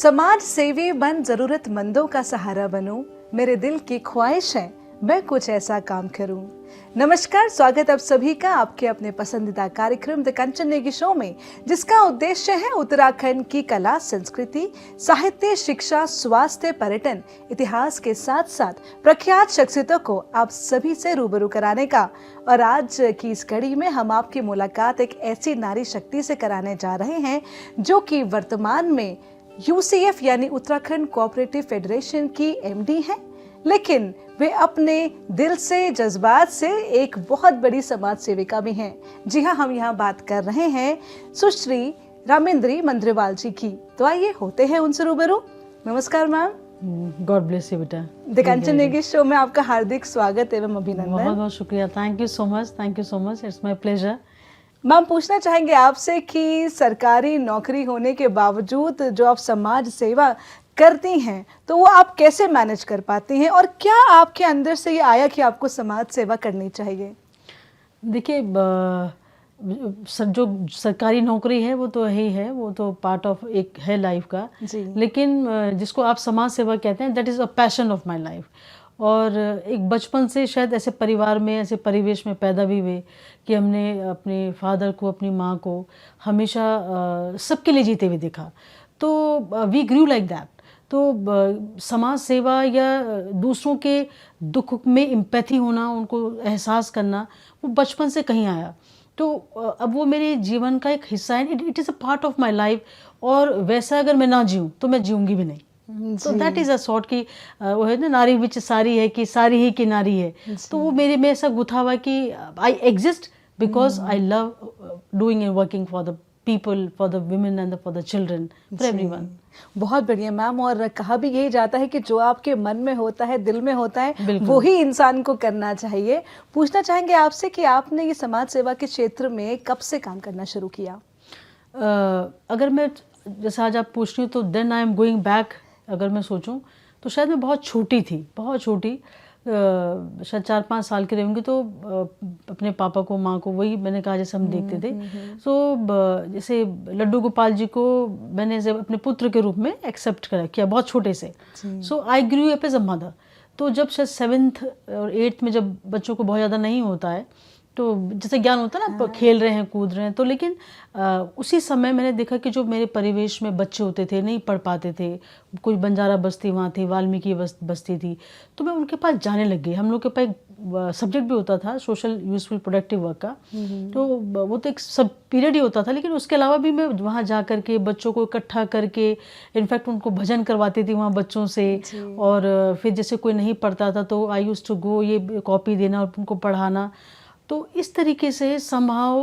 समाज सेवी बन जरूरतमंदों का सहारा बनूं, मेरे दिल की ख्वाहिश है मैं कुछ ऐसा काम करूं। नमस्कार, स्वागत आप सभी का आपके अपने पसंदीदा कार्यक्रम द कंचन नेगी शो में, जिसका उद्देश्य है उत्तराखंड की कला, संस्कृति, साहित्य, शिक्षा, स्वास्थ्य, पर्यटन, इतिहास के साथ साथ प्रख्यात शख्सियतों को आप सभी से रूबरू कराने का। और आज की इस कड़ी में हम आपकी मुलाकात एक ऐसी नारी शक्ति से कराने जा रहे हैं जो कि वर्तमान में UCF यानी उत्तराखंड कोऑपरेटिव फेडरेशन की MD है, लेकिन वे अपने दिल से, जज्बात से एक बहुत बड़ी समाज सेविका भी हैं। जी हाँ, हम यहाँ बात कर रहे हैं सुश्री रामेंद्री मंद्रेवाल जी की। तो आइए होते हैं उनसे रूबरू। नमस्कार मैम। गॉड ब्लेस यू बेटा। द कंचन नेगी शो में आपका हार्दिक स्वागत एवं अभिनंदन। बहुत बहुत शुक्रिया। Thank you so much, it's my pleasure. Ma'am, पूछना चाहेंगे आपसे कि सरकारी नौकरी होने के बावजूद जो आप समाज सेवा करती हैं, तो वो आप कैसे मैनेज कर पाती हैं और क्या आपके अंदर से ये आया कि आपको समाज सेवा करनी चाहिए? देखिए, जो सरकारी नौकरी है वो तो ही है, वो तो पार्ट ऑफ एक है लाइफ का जी। लेकिन जिसको आप समाज सेवा कहते हैं, that is a passion of my life. और एक बचपन से शायद ऐसे परिवार में, ऐसे परिवेश में पैदा भी हुए कि हमने अपने फादर को, अपनी माँ को हमेशा सबके लिए जीते हुए देखा। तो वी ग्रू लाइक दैट। तो समाज सेवा या दूसरों के दुख में एम्पैथी होना, उनको एहसास करना, वो बचपन से कहीं आया। तो अब वो मेरे जीवन का एक हिस्सा है। It is a part of my life. और वैसा अगर मैं ना जीऊँ तो मैं जीऊँगी भी नहीं। तो दैट इज़ अ सॉर्ट की वो है ना, नारी विच सारी है कि सारी ही की नारी है। तो वो मेरे में ऐसा गुथा हुआ कि I exist because I love doing and working for the people, for the women and for the children, for everyone. बहुत बढ़िया मैम। और कहा भी यही जाता है कि जो आपके मन में होता है, दिल में होता है, वो ही इंसान को करना चाहिए। पूछना चाहेंगे आपसे कि आपने ये समाज सेवा के क्षेत्र में कब से काम करना शुरू किया? अगर मैं, जैसे आज आप पूछ रही हूँ, तो then I am going back. अगर मैं सोचूं तो शायद मैं बहुत छोटी थी, बहुत छोटी, शायद 4-5 साल की रहूँगी। तो अपने पापा को, माँ को, वही मैंने कहा जैसे हम देखते थे। सो जैसे लड्डू गोपाल जी को मैंने जब अपने पुत्र के रूप में एक्सेप्ट किया बहुत छोटे से। So I grew up as a mother. तो जब शायद 7th और 8th में जब बच्चों को बहुत ज़्यादा नहीं होता है, तो जैसे ज्ञान होता है ना, खेल रहे हैं, कूद रहे हैं, तो लेकिन उसी समय मैंने देखा कि जो मेरे परिवेश में बच्चे होते थे, नहीं पढ़ पाते थे, कोई बंजारा बस्ती वहाँ थी, वाल्मीकि बस्ती थी, तो मैं उनके पास जाने लग गई। हम लोग के पास एक सब्जेक्ट भी होता था, सोशल यूजफुल प्रोडक्टिव वर्क का। तो वो तो एक सब पीरियड ही होता था, लेकिन उसके अलावा भी मैं वहाँ जा करके बच्चों को इकट्ठा करके, इनफैक्ट उनको भजन करवाती थी वहाँ बच्चों से। और फिर जैसे कोई नहीं पढ़ता था तो आई यूज्ड टू गो, ये कॉपी देना और उनको पढ़ाना। तो इस तरीके से somehow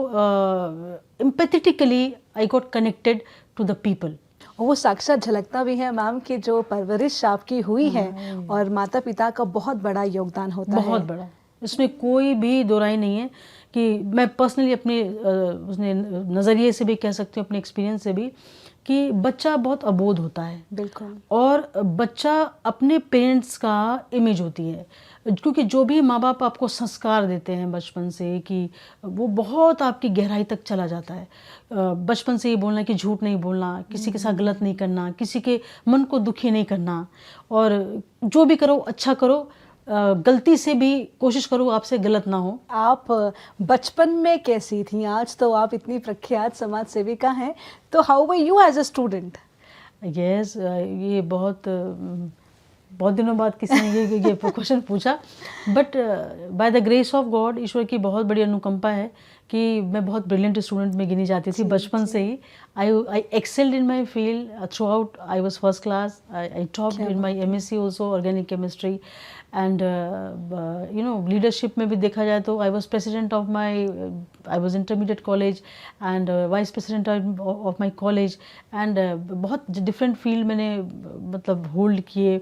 empathetically I got connected to the people। वो साक्षात झलकता भी है मैम कि जो परवरिश आपकी हुई है और माता पिता का बहुत बड़ा योगदान होता है। बहुत बड़ा, इसमें कोई भी दो राय नहीं है। कि मैं पर्सनली अपने उसने नज़रिए से भी कह सकती हूँ, अपने एक्सपीरियंस से भी, कि बच्चा बहुत अबोध होता है। बिल्कुल। और बच्चा अपने पेरेंट्स का इमेज होती है, क्योंकि जो भी माँ बाप आपको संस्कार देते हैं बचपन से, कि वो बहुत आपकी गहराई तक चला जाता है। बचपन से ये बोलना कि झूठ नहीं बोलना, किसी के साथ गलत नहीं करना, किसी के मन को दुखी नहीं करना, और जो भी करो अच्छा करो, गलती से भी कोशिश करो आपसे गलत ना हो। आप बचपन में कैसी थी? आज तो आप इतनी प्रख्यात समाज सेविका हैं, तो how were you as a student? Yes, ये बहुत दिनों बाद किसी ने ये क्वेश्चन पूछा। But by the grace of God, ईश्वर की बहुत बड़ी अनुकंपा है कि मैं बहुत ब्रिलियंट स्टूडेंट में गिनी जाती थी बचपन से ही। I excelled in my field throughout. I was first class. I topped in my MSc also, organic chemistry. And you know, leadership में भी देखा जाए तो I was president of I was intermediate college and vice president of my college. And बहुत different field मैंने मतलब hold किए।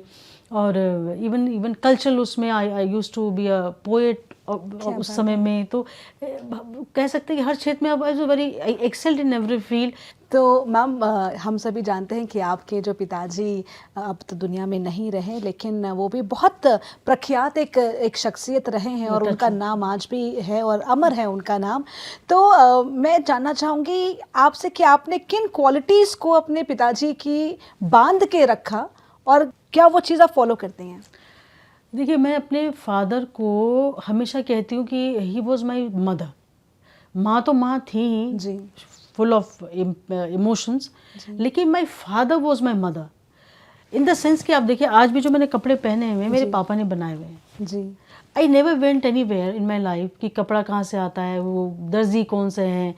और इवन कल्चरल उसमें I used to be a poet उस समय में तो कह सकते हैं कि हर क्षेत्र में अब वेरी एक्सेल्ड इन एवरी फील्ड। तो मैम हम सभी जानते हैं कि आपके जो पिताजी अब तो दुनिया में नहीं रहे, लेकिन वो भी बहुत प्रख्यात एक शख्सियत रहे हैं और उनका नाम आज भी है और अमर है उनका नाम। तो मैं जानना चाहूँगी आपसे कि आपने किन क्वालिटीज़ को अपने पिताजी की बांध के रखा और क्या वो चीज़ आप फॉलो करते हैं? देखिए, मैं अपने फादर को हमेशा कहती हूँ कि ही वॉज माई मदर। माँ तो माँ थी ही, जी, फुल ऑफ इमोशंस, लेकिन my father was my mother in the sense कि आप देखिए आज भी जो मैंने कपड़े पहने हुए हैं मेरे पापा ने बनाए हुए हैं। जी, I never went anywhere in my life कि कपड़ा कहाँ से आता है, वो दर्जी कौन से हैं,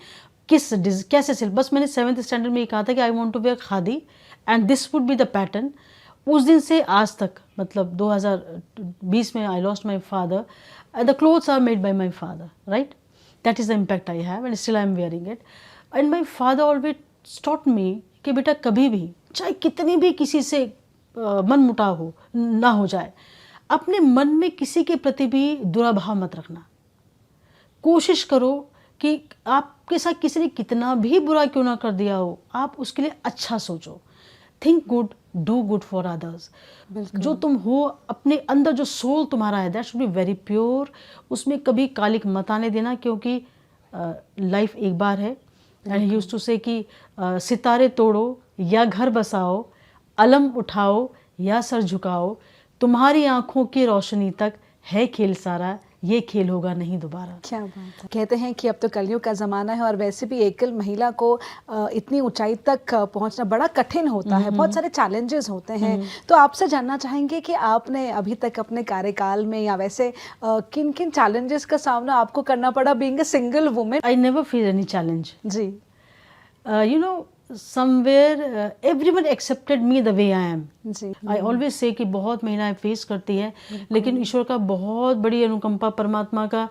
कैसे सिल, बस मैंने 7th स्टैंडर्ड में ये कहा था कि I want to wear khadi and this would be the pattern. उस दिन से आज तक, मतलब 2020 में I lost my father, the clothes are made by my father, right? That is the impact I have and still I am wearing it. And my father always taught me कि बेटा कभी भी चाहे कितनी भी किसी से मन मुटाव हो ना हो जाए, अपने मन में किसी के प्रति भी दुराभाव मत रखना। कोशिश करो कि आपके साथ किसी ने कितना भी बुरा क्यों ना कर दिया हो, आप उसके लिए अच्छा सोचो। Think good, do good for others. जो तुम हो, अपने अंदर जो सोल तुम्हारा है, that should be very pure. उसमें कभी कालिक मत आने देना, क्योंकि लाइफ एक बार है। एंड ही यूज्ड टू से कि सितारे तोड़ो या घर बसाओ, अलम उठाओ या सर झुकाओ, तुम्हारी आंखों की रोशनी तक है खेल सारा, ये खेल होगा नहीं दोबारा। क्या बात है। कहते हैं कि अब तो कलयुग का ज़माना है और वैसे भी एकल महिला को इतनी ऊंचाई तक पहुंचना बड़ा कठिन होता है, बहुत सारे चैलेंजेस होते हैं। तो आपसे जानना चाहेंगे कि आपने अभी तक अपने कार्यकाल में या वैसे किन किन चैलेंजेस का सामना आपको करना पड़ा being a single women? I never feel any challenge. जी, you know, somewhere everyone accepted me the way I am. जी, आई ऑलवेज से कि बहुत महिलाएं फेस करती हैं, लेकिन ईश्वर का बहुत बड़ी अनुकंपा, परमात्मा का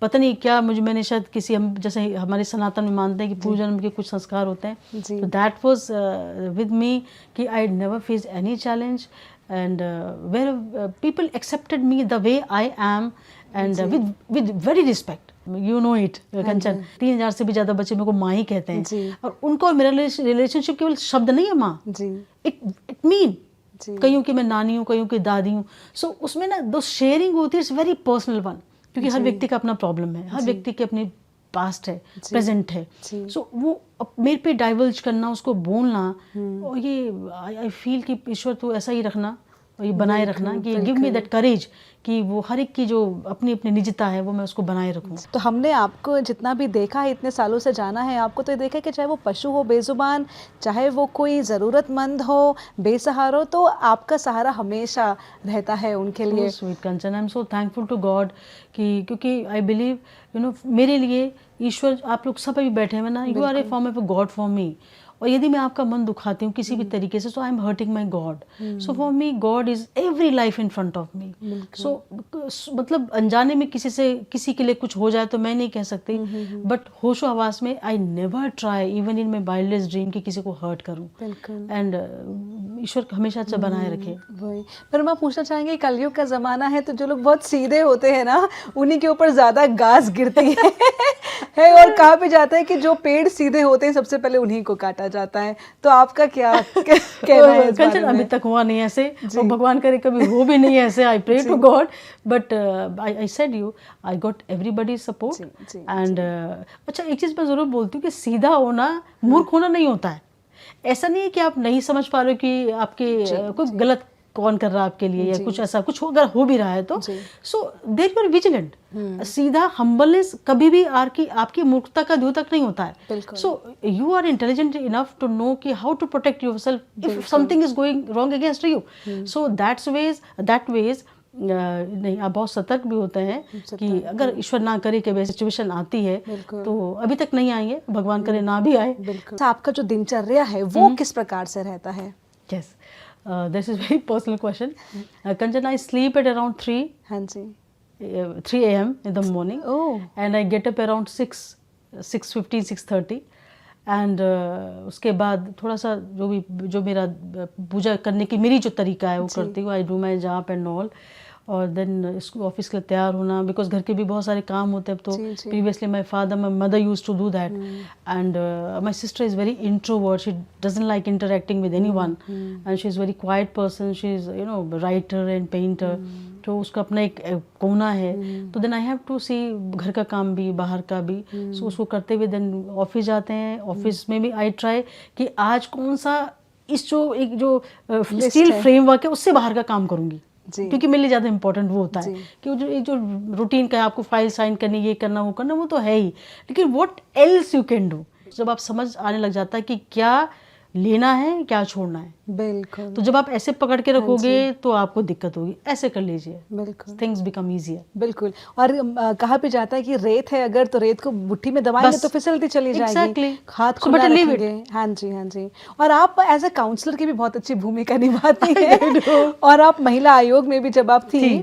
पता नहीं क्या, मैंने शायद किसी, हम जैसे हमारे सनातन में मानते हैं कि पूर्व जन्म के कुछ संस्कार होते हैं, जी। तो दैट वाज विद मी कि I never face any challenge and where people accepted me the way I am and with very respect. You know it Kanchan, 3000 से भी ज्यादा बच्चे मेरे को माँ ही कहते हैं, जी। और उनको और मेरा रिलेशनशिप केवल शब्द नहीं है माँ, जी, इट मीन जी। कईयों की मैं नानी हूँ, कईयों की दादी हूँ। सो उसमें ना दो शेयरिंग होती है, इट्स वेरी पर्सनल वन, क्योंकि हर व्यक्ति का अपना प्रॉब्लम है, हर व्यक्ति की अपनी पास्ट है, प्रेजेंट है। सो वो मेरे पे डाइवर्ज करना, उसको बोलना, और ये आई फील कि ईश्वर तो ऐसा ही रखना और ये बनाए रखना, कि गिव मी दैट करेज कि वो हर एक की जो अपनी अपनी निजता है वो मैं उसको बनाए रखूं। तो हमने आपको जितना भी देखा है, इतने सालों से जाना है आपको, तो ये देखा है कि चाहे वो पशु हो बेजुबान, चाहे वो कोई ज़रूरतमंद हो, बेसहारा हो, तो आपका सहारा हमेशा रहता है उनके लिए। Sweet Kanchan, I am so thankful to God कि, क्योंकि आई बिलीव यू नो, मेरे लिए ईश्वर, आप लोग सब अभी बैठे हैं ना, you are a form of a God for me. और यदि मैं आपका मन दुखाती हूँ किसी भी तरीके से, so I am hurting my God. So for me God is every life in front of me. So मतलब अनजाने में किसी से, किसी के लिए कुछ हो जाए तो मैं नहीं कह सकती, बट होशो हवास में I never try even in my wildest dream कि किसी को हर्ट करूँ। एंड ईश्वर हमेशा अच्छा बनाए रखे। वही, पर मैं पूछना चाहेंगे, कलयुग का ज़माना है तो जो लोग बहुत सीधे होते हैं ना, उन्हीं के ऊपर ज़्यादा घास गिरती है और कहा भी जाता है कि जो पेड़ सीधे होते हैं सबसे पहले उन्हीं को काटा जाता है। तो आपका क्या कहना है इस बारे कंचन? में? अभी तक हुआ नहीं ऐसे, और भगवान करे कभी हो भी नहीं ऐसे। I pray to God, but I said you, I got everybody support. And अच्छा, एक चीज़ मैं ज़रूर बोलती हूँ कि सीधा होना मूर्ख होना नहीं होता है। ऐसा नहीं है कि आप नहीं समझ पा रहे हो कि आपके कोई गलत कौन कर रहा है आपके लिए, या कुछ ऐसा कुछ अगर हो भी रहा है तो, so there you are vigilant. सीधा हम्बलनेस कभी भी आपकी मूर्खता का द्योतक नहीं होता है। So you are intelligent enough to know कि how to protect yourself if something is going wrong against you. So that ways नहीं, आप बहुत सतर्क भी होते हैं कि अगर ईश्वर ना करे कि वैसी सिचुएशन आती है, तो अभी तक नहीं आएंगे, भगवान करे ना भी आए। तो आपका जो दिनचर्या है वो किस प्रकार से रहता है? Yes, this is very personal question. Kanchan, I sleep at around 3 हाँ जी, 3 AM in the morning. Oh. And I get up around 6:15, 6:30. And उसके बाद थोड़ा सा जो मेरा पूजा करने की मेरी जो तरीका है वो करती हूँ। आई डू माई जाप एंड ऑल। और देन ऑफिस के लिए तैयार होना, बिकॉज घर के भी बहुत सारे काम होते हैं. तो जी, जी. Previously my mother use to do that, and my sister is very introvert. She doesn't like interacting with anyone, and she is very quiet person. She is writer and painter. तो उसका अपना एक कोना है. तो then I have to see घर का काम भी, बाहर का भी. सो उसको करते हुए देन ऑफिस जाते हैं. ऑफिस में भी आई ट्राई कि आज कौन सा इस जो स्टील फ्रेमवर्क है उससे बाहर का काम करूंगी, क्योंकि मेरे लिए ज़्यादा इंपॉर्टेंट वो होता है कि जो रूटीन का है, आपको फाइल साइन करनी, ये करना वो करना, वो तो है ही, लेकिन what else you can do. जब आप समझ आने लग जाता है कि क्या लेना है, क्या छोड़ना है. बिल्कुल. तो जब आप ऐसे पकड़ के रखोगे तो आपको दिक्कत होगी. ऐसे कर लीजिए, बिल्कुल, थिंग्स बिकम ईजियर. बिल्कुल. और कहा भी जाता है कि रेत है अगर, तो रेत को मुट्ठी में दबाएंगे तो फिसलती चली जाएगी. Exactly. हाथ खुला रखेंगे. हाँ जी, हाँ जी. और आप एज अ काउंसलर की भी बहुत अच्छी भूमिका निभाती हैं. और आप महिला आयोग में भी जब आप थी,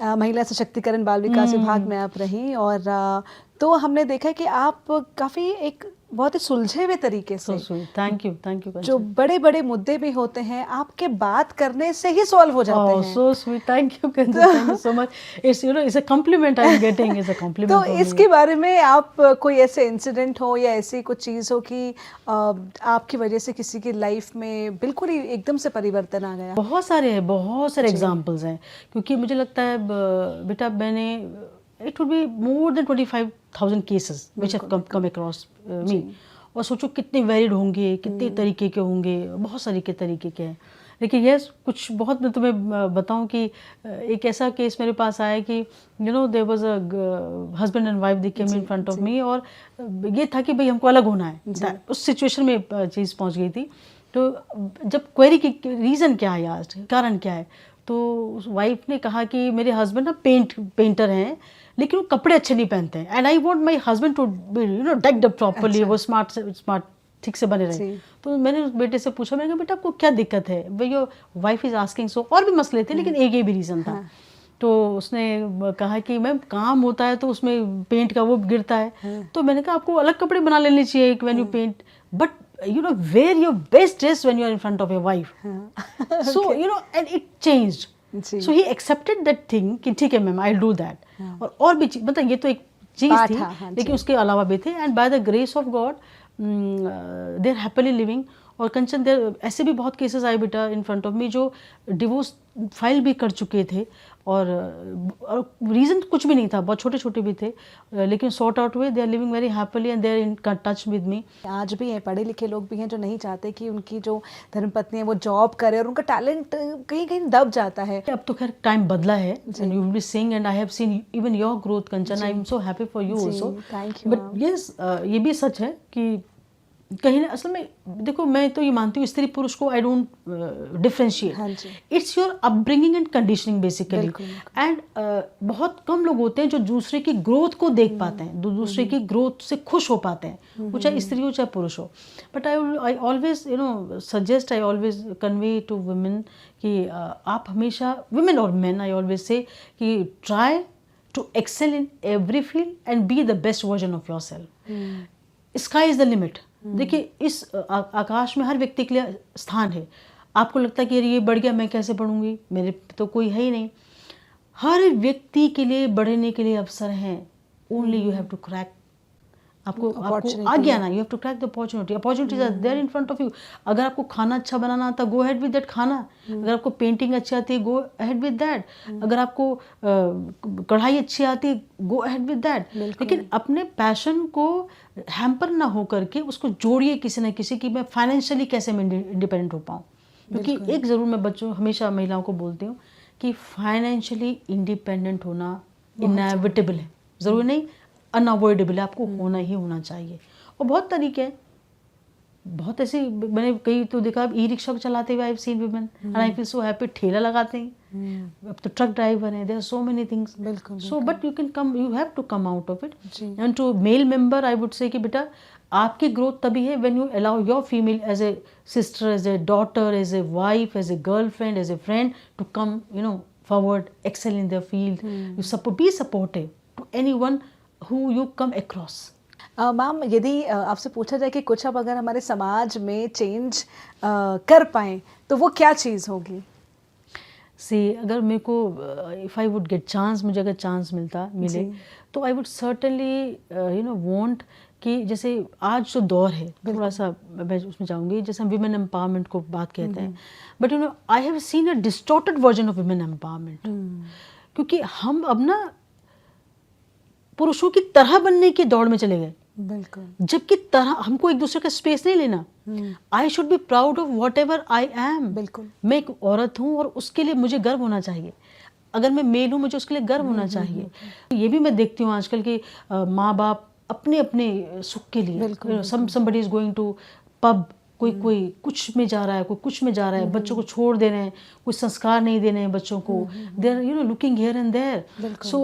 महिला सशक्तिकरण बाल विकास विभाग में आप रही, और तो हमने देखा कि आप काफ़ी एक बहुत ही सुलझे हुए तरीके से, थैंक यू जो बड़े बड़े मुद्दे भी होते हैं आपके बात करने से ही सॉल्व हो जाते हैं. So sweet, thank you so much. It's a compliment I am getting, it's a compliment. तो इसके बारे में आप कोई ऐसे इंसिडेंट हो या ऐसी कुछ चीज़ हो कि आपकी वजह से किसी की लाइफ में बिल्कुल ही एकदम से परिवर्तन आ गया? बहुत सारे एग्जाम्पल्स हैं, क्योंकि मुझे लगता है बेटा मैंने it would be more than 25,000 cases which have come across me. और सोचो कितने वेरिड होंगे, कितने तरीके के होंगे, बहुत सारे के तरीके के हैं. लेकिन यस, कुछ बहुत मैं तुम्हें बताऊं कि एक ऐसा केस मेरे पास आया कि there was a husband and wife, they came in front of me, और ये था कि भाई हमको अलग होना है. उस सिचुएशन में चीज़ पहुंच गई थी. तो जब क्वेरी की रीज़न क्या है, आज कारण क्या है, तो वाइफ ने कहा कि मेरे हस्बैंड ना पेंटर हैं, लेकिन वो कपड़े अच्छे नहीं पहनते हैं, and I want my husband to be decked up properly, वो स्मार्ट ठीक से बने रहे. तो मैंने उस बेटे से पूछा, मैंने कहा बेटा आपको क्या दिक्कत है, भाई योर वाइफ इज आस्किंग. सो और भी मसले थे, लेकिन एक ये भी रीज़न था. तो उसने कहा कि मैम काम होता है तो उसमें पेंट का वो गिरता है. तो मैंने कहा आपको अलग कपड़े बना लेने चाहिए when you paint, but wear your best dress when you are in front of your wife. So and it changed. So he accepted that thing कि ठीक है मैम, I'll do that. और भी मतलब ये तो एक चीज़ थी, लेकिन उसके अलावा भी थे. And by the grace of God they are happily living. और कंचन, देर ऐसे भी बहुत केसेस आए बेटा इन फ्रंट ऑफ मी जो डिवोर्स फाइल भी कर चुके थे, और रीज़न कुछ भी नहीं था, बहुत छोटे छोटे भी थे, लेकिन सॉर्ट आउट हुए. They are living very happily and they are in touch with me. आज भी हैं पढ़े लिखे लोग भी हैं जो नहीं चाहते कि उनकी जो धर्मपत्नी है वो जॉब करे, और उनका टैलेंट कहीं कहीं दब जाता है. अब तो खैर टाइम बदला है, and you will be seeing, and I have scene even your growth Kanchan. I am so happy for you also. Thank you. But yes, ये भी सच है कि कहीं ना, असल में देखो मैं तो ये मानती हूँ स्त्री पुरुष को I don't differentiate. It's your upbringing and conditioning basically. And बहुत कम लोग होते हैं जो दूसरे की ग्रोथ को देख पाते हैं, दूसरे की ग्रोथ से खुश हो पाते हैं, वो चाहे स्त्री हो चाहे पुरुष हो. But I always suggest, I always convey to women कि आप हमेशा, वुमेन और मेन, आई ऑलवेज से कि try to excel in every field and be the best version of yourself. Sky is the limit. देखिए, इस आकाश में हर व्यक्ति के लिए स्थान है. आपको लगता है कि ये बढ़ गया, मैं कैसे बढ़ूंगी, मेरे तो कोई है ही नहीं. हर व्यक्ति के लिए बढ़ने के लिए अवसर हैं. Only you have to crack. आपको आ गया ना, you have to crack the opportunities are there in front of you. अगर आपको खाना अच्छा बनाना आता, गो अहेड विद दैट खाना. अगर आपको पेंटिंग अच्छी आती है, गो अहेड विद दैट. अगर आपको कढ़ाई अच्छी आती है, गो अहेड विद दैट. लेकिन अपने पैशन को हैम्पर ना हो करके उसको जोड़िए किसी न किसी की, मैं फाइनेंशियली कैसे मैं इंडिपेंडेंट हो पाऊँ. क्योंकि एक ज़रूर मैं बच्चों, हमेशा महिलाओं को बोलती हूँ कि फाइनेंशियली इंडिपेंडेंट होना इनएविटेबल है. ज़रूरी नहीं, अनअवॉइडेबल है, आपको होना ही होना चाहिए. और बहुत तरीके हैं, बहुत ऐसे मैंने कई तो देखा, ई रिक्शा चलाते हुए I have seen women and I feel so happy. ठेला लगाते हैं, अब तो ट्रक ड्राइवर हैं, there are so many things. So but you can come, you have to come out of it. And to male member I would say कि बेटा आपकी growth तभी है when you allow your female as a sister, as a daughter, as a wife, as a girlfriend, as A friend to come forward, excel in their field. You be supportive to anyone who you come across. Ma'am, यदि आपसे पूछा जाए कि कुछ अब अगर हमारे समाज में चेंज कर पाएँ तो वो क्या चीज़ होगी? से अगर मेरे को if I would get chance, मुझे अगर चांस मिले तो आई वुड सर्टनली वांट कि जैसे आज जो दौर है थोड़ा सा मैं उसमें जाऊंगी, जैसे हम विमेन एम्पावरमेंट को बात कहते हैं, but I have seen a distorted version of women empowerment, क्योंकि हम अब ना पुरुषों की तरह बनने की दौड़ में चले गए, बिल्कुल, जबकि तरह हमको एक दूसरे का स्पेस नहीं लेना। I should be proud of what ever I am. बिल्कुल, मैं एक औरत हूँ और उसके लिए मुझे गर्व होना चाहिए। अगर मैं मेल हूँ मुझे उसके लिए गर्व होना चाहिए। ये भी मैं देखती हूँ आजकल के माँ बाप अपने अपने सुख के लिए, somebody is going to pub, कोई कुछ में जा रहा है, कोई कुछ में जा रहा है, बच्चों को छोड़ दे रहे हैं, कुछ संस्कार नहीं दे रहे हैं बच्चों को, they are looking here and there. So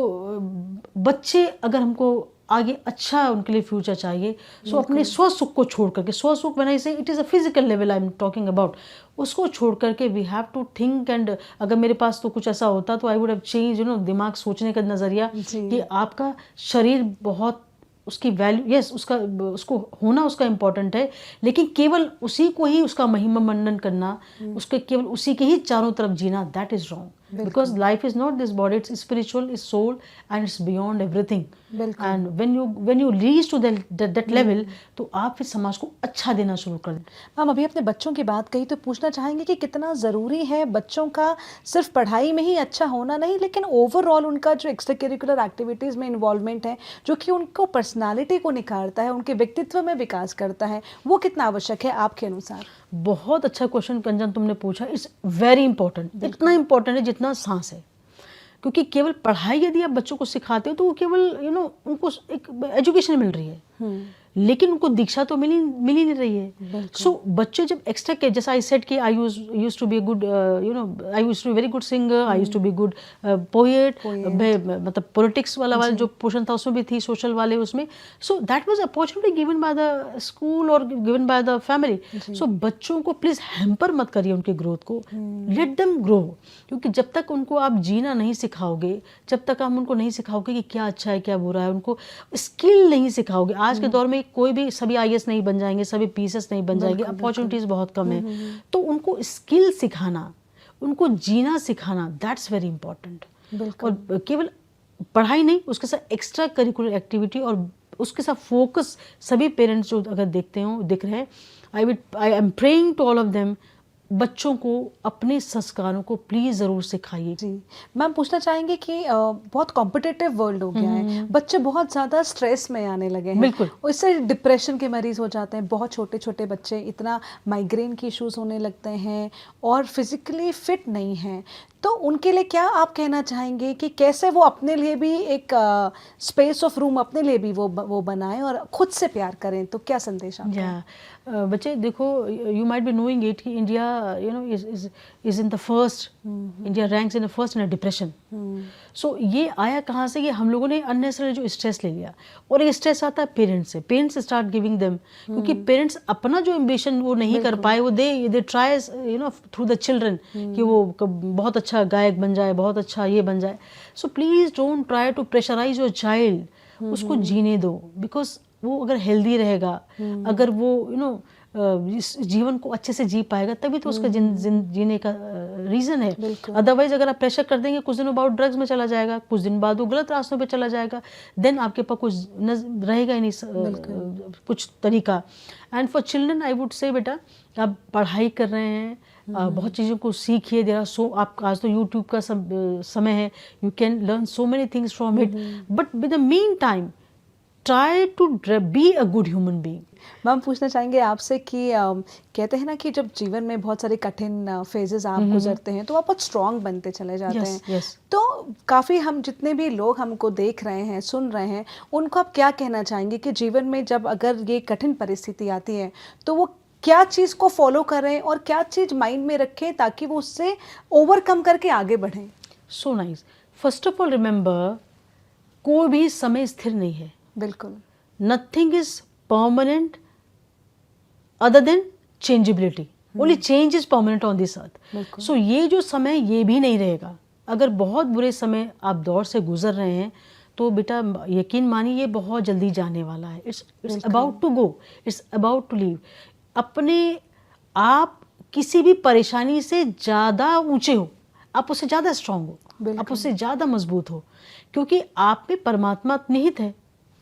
बच्चे अगर हमको आगे अच्छा उनके लिए फ्यूचर चाहिए, सो अपने स्व सुख को छोड़ करके, स्व सुख बनाई से it is a physical level I am talking about, उसको छोड़ करके we have to think. And अगर मेरे पास तो कुछ ऐसा होता तो आई वुड हैव चेंज दिमाग सोचने का नज़रिया कि आपका शरीर बहुत उसकी वैल्यू, यस उसको होना उसका इम्पोर्टेंट है, लेकिन केवल उसी को ही उसका महिमा मंडन करना, उसके केवल उसी के ही चारों तरफ जीना, that is wrong, because life is not this body, it's spiritual, it's soul and it's beyond everything. And when you reach to that level तो आप फिर समाज को अच्छा देना शुरू कर दें। मैम अभी अपने बच्चों की बात कही तो पूछना चाहेंगे कि कितना ज़रूरी है बच्चों का सिर्फ पढ़ाई में ही अच्छा होना नहीं, लेकिन ओवरऑल उनका जो एक्स्ट्रा करिकुलर एक्टिविटीज़ में इन्वॉल्वमेंट है, जो कि उनको पर्सनालिटी को निखारता है, उनके व्यक्तित्व में विकास करता है, वो कितना आवश्यक है आपके अनुसार? बहुत अच्छा क्वेश्चन कंचन तुमने पूछा। इट्स वेरी इंपॉर्टेंट, इतना इंपॉर्टेंट है जितना सांस है, क्योंकि केवल पढ़ाई यदि आप बच्चों को सिखाते हो तो वो केवल उनको एक एजुकेशन मिल रही है, लेकिन उनको दीक्षा तो मिल ही नहीं रही है। सो बच्चे जब एक्स्ट्रा के, जैसा आई सेड कि I used to be good, I used to be very good singer, I used to be good poet, मतलब पॉलिटिक्स वाला जो पोर्शन था उसमें भी थी, सोशल वाले उसमें। So that was opportunity given by the school और गिवन बाय द फैमिली। सो बच्चों को प्लीज हैम्पर मत करिए उनके ग्रोथ को, लेट देम ग्रो, क्योंकि जब तक उनको आप जीना नहीं सिखाओगे, जब तक आप उनको नहीं सिखाओगे कि क्या अच्छा है क्या बुरा है, उनको स्किल नहीं सिखाओगे। आज के दौर में कोई भी सभी आईएएस नहीं बन जाएंगे, सभी पीएसएस नहीं बन जाएंगे, अपॉर्चुनिटीज बहुत कम है, तो उनको स्किल सिखाना, उनको जीना सिखाना, दैट्स वेरी इंपॉर्टेंट। और केवल पढ़ाई नहीं, उसके साथ एक्स्ट्रा करिकुलर एक्टिविटी और उसके साथ फोकस सभी पेरेंट्स जो अगर देखते हो दिख रहे हैं, I am praying to all of them, बच्चों को अपने संस्कारों को प्लीज जरूर सिखाइए। जी मैम पूछना चाहेंगे कि बहुत कॉम्पिटिटिव वर्ल्ड हो गया है, बच्चे बहुत ज़्यादा स्ट्रेस में आने लगे हैं, बिल्कुल, इससे डिप्रेशन के मरीज हो जाते हैं, बहुत छोटे छोटे बच्चे, इतना माइग्रेन के इश्यूज होने लगते हैं और फिजिकली फिट नहीं हैं, तो उनके लिए क्या आप कहना चाहेंगे कि कैसे वो अपने लिए भी एक स्पेस ऑफ रूम अपने लिए भी वो बनाएं और खुद से प्यार करें, तो क्या संदेश आपका? बच्चे देखो, you might be knowing it कि India is in the first, India ranks in the first in depression. So ये आया कहाँ से? ये हम लोगों ने अननेसेसरी जो स्ट्रेस ले लिया, और ये स्ट्रेस आता है पेरेंट्स से, पेरेंट्स स्टार्ट गिविंग देम, क्योंकि पेरेंट्स अपना जो एम्बिशन वो नहीं कर पाए, वो they try through the children कि वो बहुत अच्छा गायक बन जाए, बहुत अच्छा ये बन जाए। So please don't try to pressurise your child, उसको जीने दो, बिकॉज वो अगर हेल्दी रहेगा, अगर वो इस जीवन को अच्छे से जी पाएगा, तभी तो उसका जीने का रीज़न है। अदरवाइज अगर आप प्रेशर कर देंगे, कुछ दिनों बाद ड्रग्स में चला जाएगा, कुछ दिन बाद वो गलत रास्तों पे चला जाएगा, देन आपके पास कुछ रहेगा ही नहीं कुछ तरीका। And for children I would से, बेटा आप पढ़ाई कर रहे हैं, बहुत चीज़ों को सीखिए, देर आर सो, आप आज तो यूट्यूब का समय है, you can learn so many things from it, but with the meantime try to be a good human being. Ma'am पूछना चाहेंगे आपसे कि कहते हैं ना कि जब जीवन में बहुत सारे कठिन फेजेस आप गुजरते हैं तो आप बहुत स्ट्रांग बनते चले जाते हैं। तो काफ़ी हम जितने भी लोग हमको देख रहे हैं, सुन रहे हैं, उनको आप क्या कहना चाहेंगे कि जीवन में जब अगर ये कठिन परिस्थिति आती है तो वो क्या चीज़ को फॉलो करें और क्या चीज़ माइंड में रखें ताकि वो उससे ओवरकम करके आगे बढ़ें? So nice. First of all remember, कोई भी समय स्थिर नहीं है। बिल्कुल। Nothing is permanent other than changeability, only change is permanent on this earth. So ये जो समय ये भी नहीं रहेगा। अगर बहुत बुरे समय आप दौर से गुजर रहे हैं तो बेटा यकीन मानिए ये बहुत जल्दी जाने वाला है। It's about to go, it's about to leave. अपने आप किसी भी परेशानी से ज़्यादा ऊंचे हो, आप उससे ज़्यादा स्ट्रांग हो, बिल्कुल। आप उससे ज़्यादा मजबूत हो, क्योंकि आप में परमात्मा निहित है।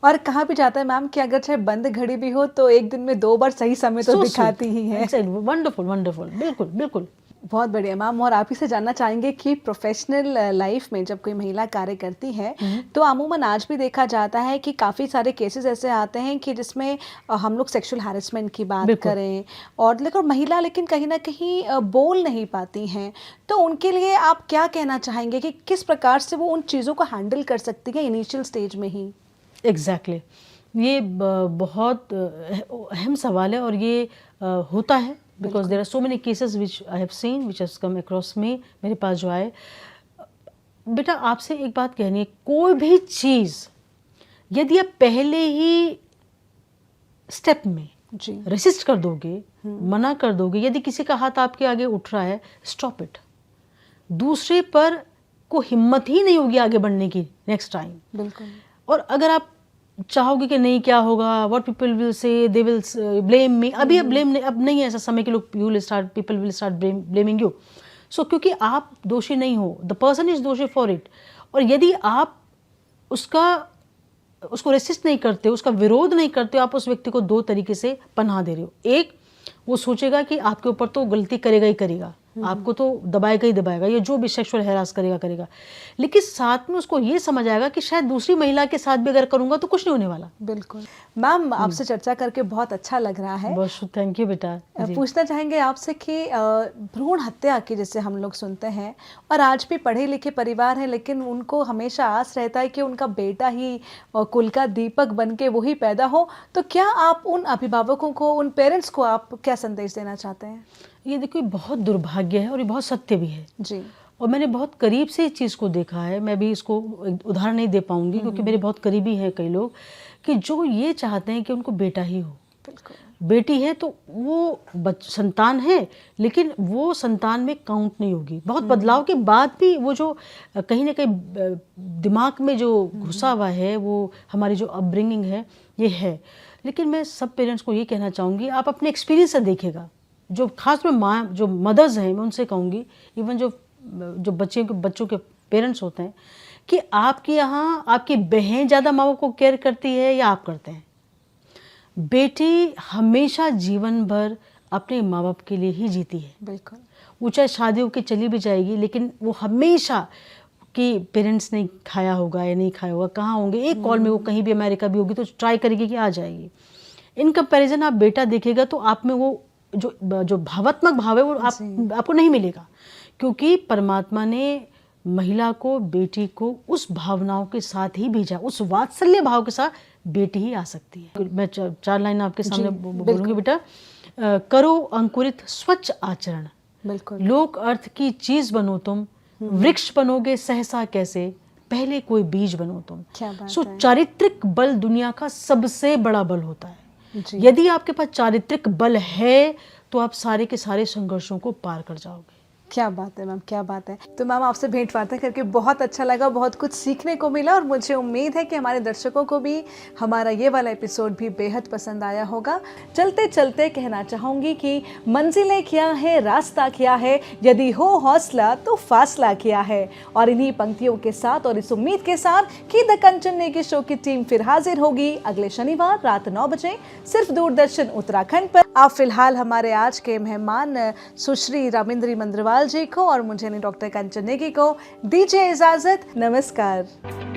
और कहा भी जाता है मैम कि अगर चाहे बंद घड़ी भी हो तो एक दिन में 2 बार सही समय तो दिखाती ही है। वंडरफुल वंडरफुल, बिल्कुल बिल्कुल। बहुत बढ़िया मैम। और आप ही से जानना चाहेंगे कि प्रोफेशनल लाइफ में जब कोई महिला कार्य करती है तो अमूमन आज भी देखा जाता है कि काफ़ी सारे केसेस ऐसे आते हैं कि जिसमें हम लोग सेक्सुअल हैरेसमेंट की बात बिल्कुल। करें और लेकिन महिला लेकिन कहीं ना कहीं बोल नहीं पाती हैं, तो उनके लिए आप क्या कहना चाहेंगे कि किस प्रकार से वो उन चीज़ों को हैंडल कर सकती हैं इनिशियल स्टेज में ही? एग्जैक्टली ये बहुत अहम सवाल है और ये होता है because there are so many cases which I have seen which has come across me, मेरे पास जो आए। बेटा आपसे एक बात कहनी है, कोई भी चीज़ यदि आप पहले ही स्टेप में जी रेसिस्ट कर दोगे, मना कर दोगे, यदि किसी का हाथ आपके आगे उठ रहा है, स्टॉप इट। दूसरे पर को हिम्मत ही नहीं होगी आगे बढ़ने की नेक्स्ट टाइम। बिल्कुल। और अगर आप चाहोगे कि नहीं क्या होगा, what people will say, they will blame me, अभी अब ब्लेम नहीं, अब नहीं है ऐसा समय कि लोग you will start, people will start blaming you. So क्योंकि आप दोषी नहीं हो, द पर्सन इज दोषी फॉर इट। और यदि आप उसको रेसिस्ट नहीं करते, उसका विरोध नहीं करते, आप उस व्यक्ति को 2 तरीके से पनाह दे रहे हो। एक, वो सोचेगा कि आपके ऊपर तो गलती करेगा ही करेगा, आपको तो दबाएगा ही दबाएगा, ये जो भी सेक्सुअल हैरास करेगा। लेकिन साथ में उसको ये समझ आएगा कि शायद दूसरी महिला के साथ भी अगर करूंगा तो कुछ नहीं होने वाला। बिल्कुल मैम, आपसे चर्चा करके बहुत अच्छा लग रहा है। बहुत थैंक यू बेटा। पूछना चाहेंगे आपसे कि भ्रूण हत्या की जैसे हम लोग सुनते हैं और आज भी पढ़े लिखे परिवार हैं लेकिन उनको हमेशा आस रहता है कि उनका बेटा ही कुल का दीपक बन के वही पैदा हो, तो क्या आप उन अभिभावकों को, उन पेरेंट्स को आप क्या संदेश देना चाहते हैं? ये देखो, बहुत दुर्भाग्य है और ये बहुत सत्य भी है जी। और मैंने बहुत करीब से इस चीज़ को देखा है। मैं भी इसको उदाहरण नहीं दे पाऊंगी क्योंकि मेरे बहुत करीबी हैं कई लोग कि जो ये चाहते हैं कि उनको बेटा ही हो। बिल्कुल। बेटी है तो वो संतान है लेकिन वो संतान में काउंट नहीं होगी। बहुत बदलाव के बाद भी वो जो कहीं ना कहीं दिमाग में जो घुसा हुआ है, वो हमारी जो अपब्रिंगिंग है ये है। लेकिन मैं सब पेरेंट्स को ये कहना चाहूँगी, आप अपने एक्सपीरियंस से देखिएगा। जो खास में माँ, जो मदर्स हैं, मैं उनसे कहूँगी, इवन जो बच्चों के पेरेंट्स होते हैं, कि आपके यहाँ आपकी बहन ज़्यादा माँ बाप को केयर करती है या आप करते हैं? बेटी हमेशा जीवन भर अपने माँ बाप के लिए ही जीती है। बिल्कुल। वो चाहे शादी होकर चली भी जाएगी लेकिन वो हमेशा कि पेरेंट्स ने खाया होगा या नहीं खाया होगा, कहाँ होंगे, एक कॉल में वो कहीं भी अमेरिका भी होगी तो ट्राई करेगी कि आ जाएगी। इन कंपैरिजन आप बेटा देखेगा तो आप में वो जो भावात्मक भाव है वो आपको नहीं मिलेगा, क्योंकि परमात्मा ने महिला को, बेटी को उस भावनाओं के साथ ही भेजा, उस वात्सल्य भाव के साथ बेटी ही आ सकती है। मैं 4 लाइन आपके सामने बोलूँगी बेटा। करो अंकुरित स्वच्छ आचरण, बिल्कुल। लोक अर्थ की चीज बनो तुम, वृक्ष बनोगे सहसा कैसे, पहले कोई बीज बनो तुम। क्या बात सो है। चारित्रिक बल दुनिया का सबसे बड़ा बल होता है। जी। यदि आपके पास चारित्रिक बल है तो आप सारे के सारे संघर्षों को पार कर जाओगे। क्या बात है मैम, क्या बात है। तो मैम आपसे भेंट वार्ता करके बहुत अच्छा लगा, बहुत कुछ सीखने को मिला और मुझे उम्मीद है कि हमारे दर्शकों को भी हमारा ये वाला एपिसोड भी बेहद पसंद आया होगा। चलते चलते कहना चाहूँगी कि मंजिलें क्या है, रास्ता क्या है, यदि हो हौसला तो फासला क्या है। और इन्हीं पंक्तियों के साथ और इस उम्मीद के साथ कि द कंचन नेगी शो की टीम फिर हाजिर होगी अगले शनिवार रात 9 बजे सिर्फ दूरदर्शन उत्तराखंड पर। आप फिलहाल हमारे आज के मेहमान सुश्री रामिंद्री मंद्रवाल जी को और मुझे डॉक्टर कंचन नेगी को दीजिए इजाजत। नमस्कार।